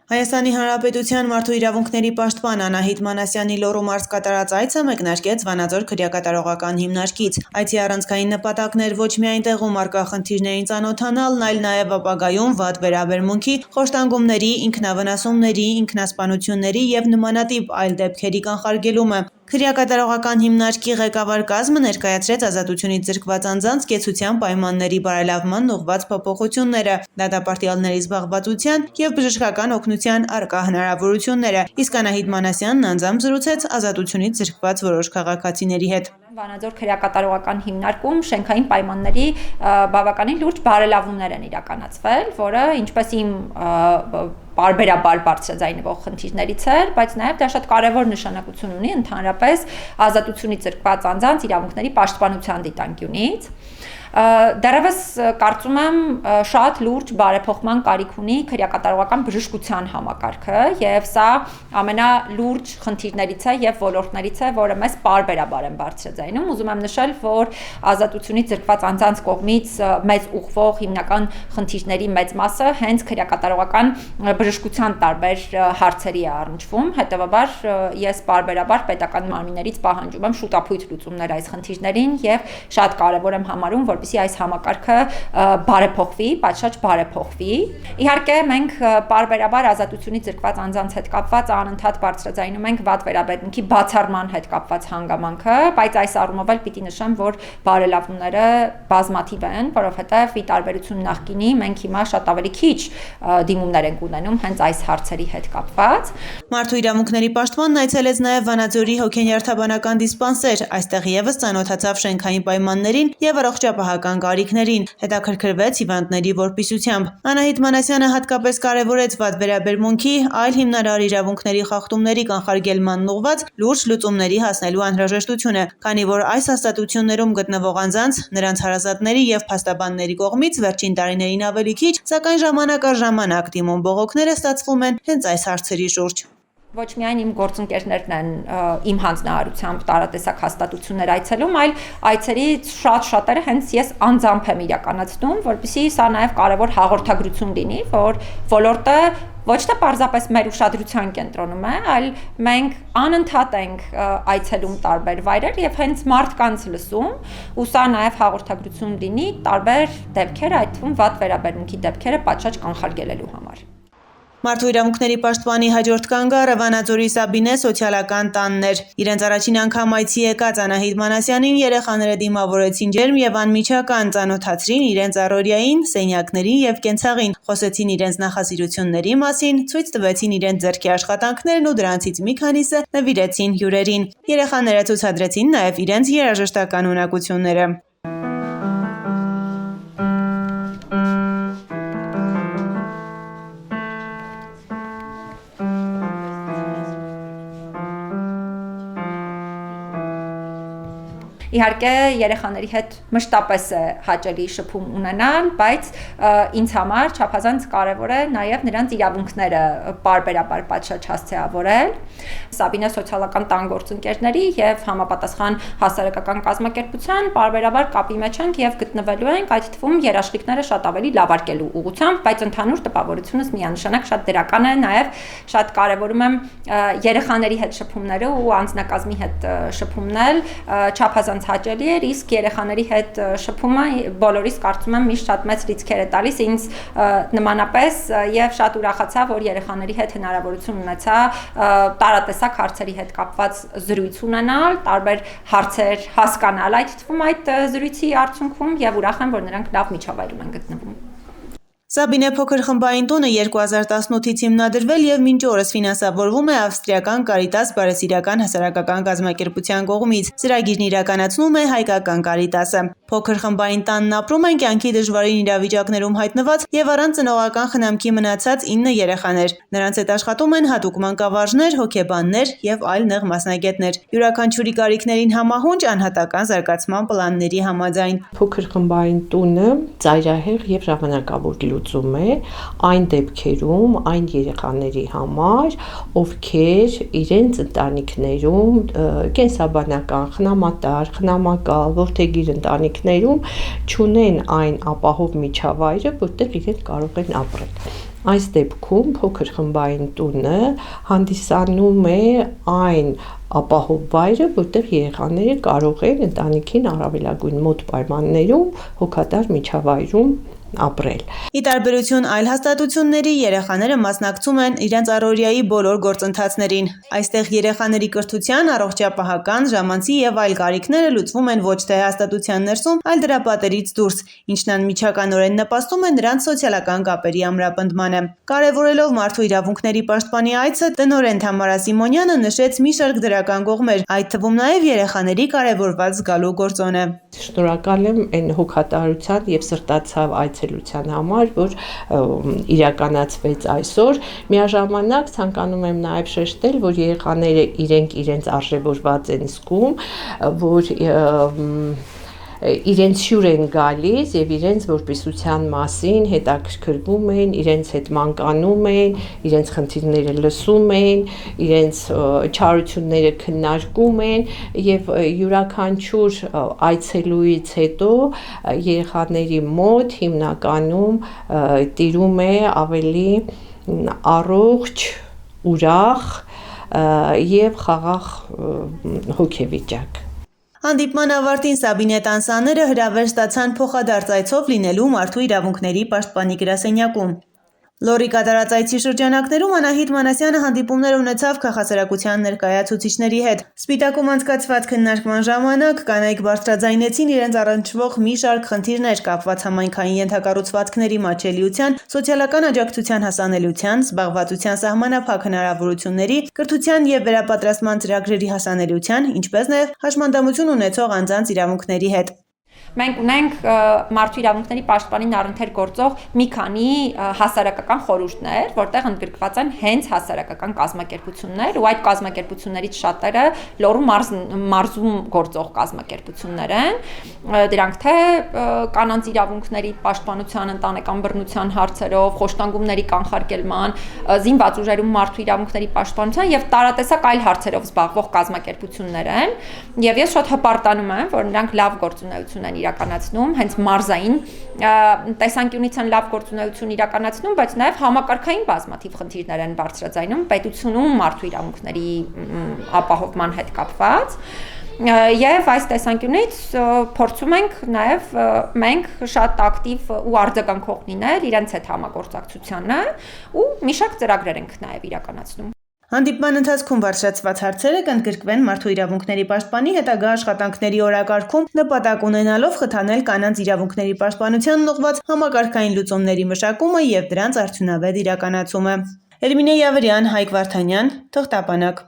Հայաստանի Հանրապետության մարդու իրավունքների պաշտպան Անահիտ Մանասյանի Լոռու մարզ կատարած այցը մեկնարկեց Վանաձոր քրեակատարողական հիմնարկից։ Այցի առանցքային նպատակն էր ոչ միայն տեղում առկա խնդիրներին ծանոթանալն, այլ նաև ապագայում վատ վերաբերմունքի, խոշտանգումների, ինքնավնասումների, ինքնասպանությունների եւ նմանատիպ այլ դեպքերի կանխարգելումը։ Քրեակատարողական հիմնարկի ղեկավար կազմը ներկայացրեց ազատությունից զրկված անձանց կեցության պայմանների բարելավման ուղղված փոփոխությունները, դատապարտյալների զբաղվածության եւ բժշկական օգնության առկա հնարավորությունները, իսկ Անահիտ Մանասյանն անձամբ զրուցեց ազատությունից զրկված որոշ քաղաքացիների հետ։ Վանաձոր քրեակատարողական հիմնարկում շենքային պայմանների բավականին լուրջ բարելավումներ են իրականացվել, որը ինչպես իմ պարբերաբար բարձրաձայնվող խնդիրներից էր, բայց նաև դա շատ կարևոր նշանակություն ունի ընդհանրապես ազատությունից զրկված անձանց իրավունքների պաշտպանության դիտանկյունից։ Դեռևս կարծում եմ շատ լուրջ բարեփոխման կարիք ունի քրեակատարողական բժշկության համակարգը եւ սա ամենալուրջ խնդիրներից է եւ ոլորտներից է, որը մեզ պարբերաբար են բարձրաձայնում։ Ուզում եմ նշել, որ ազատությունից զրկված անձանց կողմից մեծ ուղղվող հիմնական խնդիրների մեծ մասը հենց քրեակատարողական բժշկության տարբեր հարցերի է առնչվում։ Հետևաբար ես պարբերաբար պետական մարմիններից պահանջում եմ շուտապույտ լուծումներ այս խնդիրներին եւ շատ կարեւոր եմ համարում, որպեսզի այս համակարգը բարեփոխվի, պատշաճ բարեփոխվի։ Իհարկե մենք պարբերաբար ազատությունից զրկված անձանց հետ կապված անընդհատ բարձրաձայնում ենք վատ վերաբերմունքի բացառման հետ կապված հանգամանքը, բայց այս առումով էլ պիտի նշեմ, որ բարելավումները բազմաթիվ են, որովհետեւ ի տարբերություն նախկինի մենք հիմա շատ ավելի քիչ դիմումներ ենք ունենում հենց այս հարցերի հետ կապված։ Մարդու իրավունքների պաշտպանն այցելեց նաև Վանաձորի հոգենյարդաբանական դիսպանսեր, այստեղ եւս ծանոթացավ շենքային պայմաններին եւ առողջապահական կարիքներին, հետաքրքրվեց հիվանդների որպիսությամբ։ Անահիտ Մանասյանը հատկապես կարևորեց վատ վերաբերմունքի, այլ հիմնարար իրավունքների խախտումների կանխարգելմանն ուղղված լուրջ լուծումների հասնելու անհրաժեշտությունը, քանի որ այս հաստատություններում գտնվող անձանց, նրանց հարազատների եւ փաստաբանների կողմից վերջին տարիներին ավելի քիչ, սակայն ժամանակ առ ժամանակ դիմում բողոքները ստացվում են հենց այս հարցերի շուրջ։ Ոչ միայն իմ գործընկերներն են իմ հանձնարարությամբ տարատեսակ հաստատություններ այցելում, այլ այցերից շատերը հենց ես անձամբ եմ իրականացնում, որպեսզի սա նաև կարևոր հաղորդագրություն լինի, որ ոլորտը ոչ թե պարզապես մեր ուշադրության կենտրոնում է, այլ մենք անընդհատ ենք այցելում տարբեր վայրեր եւ հենց մարդկանց լսում, ու սա նաև հաղորդագրություն լինի տարբեր դեպքեր, այդ թվում վատ վերաբերմունքի դեպքերը պատշաճ կանխարգելելու համար։ Մարդու իրավունքների պաշտպանի հաջորդ կանգառը Վանաձորի Սաբինե սոցիալական տանն էր։ Իրենց առաջին անգամ այցի եկած Անահիտ Մանասյանին երեխաները դիմավորեցին ջերմ եւ անմիջական, ծանոթացրին իրենց առօրյային, սենյակներին եւ կենցաղին, խոսեցին իրենց նախասիրությունների մասին, ցույց տվեցին իրենց ձեռքի աշխատանքներն ու դրանցից մի քանիսը նվիրեցին հյուրերին։ Երեխաները ցուցադրեցին նաեւ իրենց երաժշտական ունակությունները։ Իհարկե երեխաների հետ մշտապես է հաճելի շփում ունենալ, բայց ինձ համար չափազանց կարևոր է նաև նրանց իրավունքները պարբերաբար պատշաճ հասցեավորել։ Սաբինե սոցիալական տան գործընկերների եւ համապատասխան հասարակական կազմակերպության պարբերաբար կապի մեջ ենք եւ գտնվելու ենք, այդ թվում երաշխիքները շատ ավելի լավարկելու ուղղությամբ, բայց ընդհանուր տպավորությունս միանշանակ շատ դրական է, նաև շատ կարևորում եմ երեխաների հետ շփումները ու անձնակազմի հետ շփումն էլ չափազանց հաճելի էր, իսկ երեխաների հետ շփումը բոլորիս կարծում եմ միշտ շատ մեծ լիցքեր է տալիս ինձ նմանապես եւ շատ ուրախացա, որ երեխաների հետ հնարավորություն ունեցա տարատեսակ հարցերի հետ կապված զրույց ունենալ, տարբեր հարցեր հասկանալ այդ թվում այդ զրույցի արդյունքում եւ ուրախ եմ, որ նրանք լավ միջավայրում են գտնվում։ Սաբինե փոքր խմբային տունը 2018-ից հիմնադրվել եւ մինչ օրս ֆինանսավորվում է ավստրիական Կարիտաս բարեսիրական հասարակական կազմակերպության կողմից։ Ծրագիրն իրականացնում է հայկական Կարիտասը։ Փոքր խմբային տանն ապրում են կյանքի դժվարին իրավիճակներում հայտնված եւ առանց ծնողական խնամքի մնացած 9 երեխաներ։ Նրանց հետ աշխատում են հատուկ մանկավարժներ, հոգեբաններ եւ այլ նեղ մասնագետներ։ Յուրաքանչյուրի կարիքներին համահունչ անհատական զարգացման պլանների համաձայն։ Փոքր խմբային տունը ծայրահեղ եւ ժամանակավոր լուծում է այն դեպքերում, այն երեխաների համար, ովքեր իրենց ընտանիքներում կենսաբանական, խնամատար, խնամակալ, որդեգիր ընտանիքներում չունեն այն ապահով միջավայրը, որտեղ իրենք կարող են ապրել։ Այս դեպքում փոքր խմբային տունը հանդիսանում է այն ապահով վայրը, որտեղ երեխաները կարող են ընտանիքին առավելագույն մոտ պայմաններում հոգատար միջավայրում ապրել։ Ի տարբերություն այլ հաստատությունների, երեխաները մասնակցում են իրենց առօրյայի բոլոր գործընթացներին։ Այստեղ երեխաների կրթության, առողջապահական, ժամանցի եւ այլ կարիքները լուծվում են ոչ թե հաստատության ներսում, այլ դրա պատերից դուրս, ինչն անմիջականորեն նպաստում է նրանց սոցիալական կապերի ամրապնդմանը։ Կարևորելով մարդու իրավունքների պաշտպանի այցը, տնօրեն Թամարա Սիմոնյանը նշեց մի շարք դրական կողմեր, այդ թվում նաեւ երեխաների կարևորված զգալու գործոնը։ Շնորհակալ եմ այն հոգատարության եւ սրտացավ այցելության համար, որ իրականացվեց այսօր։ Միաժամանակ ցանկանում եմ նաեւ շեշտել, որ երեխաները իրենց արժևորված են զգում, որ իրենց հյուր են գալիս եւ իրենց որպիսության մասին հետաքրքրվում են, իրենց հետ մանկանում են, իրենց խնդիրները լսում են, իրենց չարությունները քննարկում են եւ յուրաքանչյուր այցելուից հետո երեխաների մոտ հիմնականում տիրում է ավելի առողջ, ուրախ եւ խաղաղ հոգեվիճակ։ Հանդիպման ավարտին Սաբինե Տանսաները հրավեր ստացան փոխադարձ այցով լինելու մարդու իրավունքների պաշտպանի գրասենյակում։ Լոռի կատարած այցի շրջանակներում Անահիտ Մանասյանը հանդիպումներ ունեցավ քաղաքասարակության ներկայացուցիչների հետ։ Սպիտակում անցկացված քննարկման ժամանակ կանայք բարձրաձայնեցին իրենց առնչվող մի շարք խնդիրներ կապված համայնքային ենթակառուցվածքների մատչելիության, սոցիալական աջակցության հասանելիության, զբաղվածության սահմանափակ հնարավորությունների, կրթության եւ վերապատրաստման ծրագրերի հասանելիության, ինչպես նաեւ հաշմանդամություն ունեցող անձանց իրավունքների հետ։ Մենք ունենք մարդու իրավունքների պաշտպանին առընթեր գործող մի քանի հասարակական խորհուրդներ, որտեղ ընդգրկված են հենց հասարակական կազմակերպություններ, ու այդ կազմակերպություններից շատերը Լոռու մարզում գործող կազմակերպություններ են։ Դրանք թե կանանց իրավունքների պաշտպանության, ընտանեկան բռնության հարցերով, խոշտանգումների կանխարգելման, զինված ուժերում մարդու իրավունքների պաշտպանության եւ տարատեսակ այլ հարցերով զբաղվող կազմակերպություններ են։ Եվ ես շատ հպարտանում եմ, որ նրանք լավ գործունեություն են իրականացնում, հենց մարզային տեսանկյունից են լավ գործունեություն իրականացնում, բայց նաև համակարգային բազմաթիվ խնդիրներ են բարձրաձայնում պետությունում մարդու իրավունքների ապահովման հետ կապված։ Եվ այս տեսանկյունից փորձում ենք նաև մենք շատ ակտիվ ու արձագանքող լինել իրենց հետ համագործակցությանը ու մի շարք ծրագրեր ենք նաև իրականացնում։ Հանդիպման ընթացքում բարձրացված հարցերը կընդգրկվեն մարդու իրավունքների պաշտպանի հետագա աշխատանքների օրակարգում նպատակ ունենալով խթանել կանանց իրավունքների պաշտպանությանն ուղղված համակարգային լուծումների մշակումը եւ դրանց արդյունավետ իրականացումը։ Էրմինե Յավրյան, Հայկ Վարդանյան, Թղթապանակ։